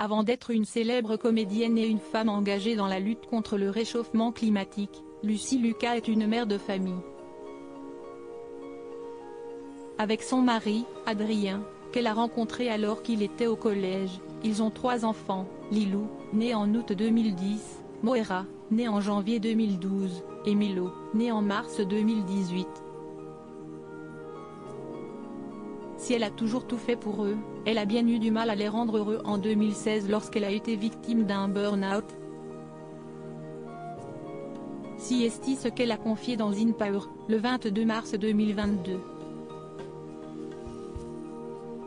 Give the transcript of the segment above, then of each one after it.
Avant d'être une célèbre comédienne et une femme engagée dans la lutte contre le réchauffement climatique, Lucy Lucas est une mère de famille. Avec son mari, Adrien, qu'elle a rencontré alors qu'il était au collège, ils ont 3 enfants, Lilou, né en août 2010, Moira, né en janvier 2012, et Milo, né en mars 2018. Si elle a toujours tout fait pour eux, elle a bien eu du mal à les rendre heureux en 2016 lorsqu'elle a été victime d'un burn-out. Si est ce qu'elle a confié dans InPower, le 22 mars 2022.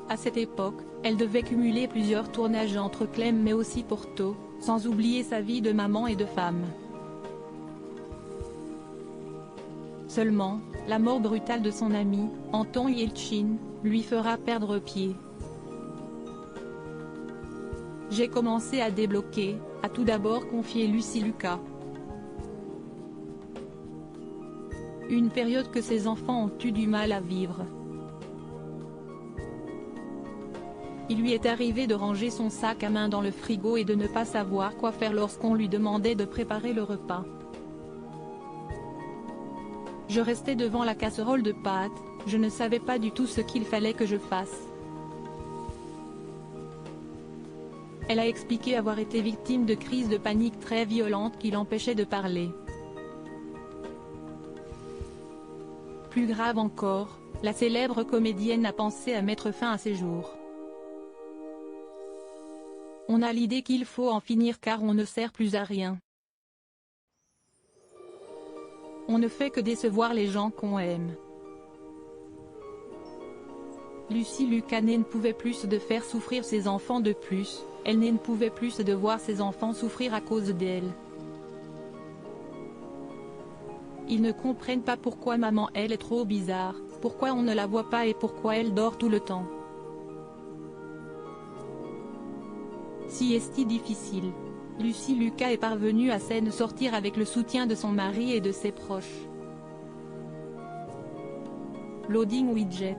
À cette époque, elle devait cumuler plusieurs tournages entre Clem mais aussi Porto, sans oublier sa vie de maman et de femme. Seulement, la mort brutale de son ami, Anton Yeltsin, lui fera perdre pied. J'ai commencé à débloquer, a tout d'abord confié Lucy Lucas. Une période que ses enfants ont eu du mal à vivre. Il lui est arrivé de ranger son sac à main dans le frigo et de ne pas savoir quoi faire lorsqu'on lui demandait de préparer le repas. Je restais devant la casserole de pâtes, je ne savais pas du tout ce qu'il fallait que je fasse. Elle a expliqué avoir été victime de crises de panique très violentes qui l'empêchaient de parler. Plus grave encore, la célèbre comédienne a pensé à mettre fin à ses jours. On a l'idée qu'il faut en finir car on ne sert plus à rien. On ne fait que décevoir les gens qu'on aime. Lucy Lucas ne pouvait plus de faire souffrir ses enfants de plus, elle ne pouvait plus de voir ses enfants souffrir à cause d'elle. Ils ne comprennent pas pourquoi maman elle est trop bizarre, pourquoi on ne la voit pas et pourquoi elle dort tout le temps. Si est difficile. Lucy Lucas est parvenue à s'en sortir avec le soutien de son mari et de ses proches. Loading Widget.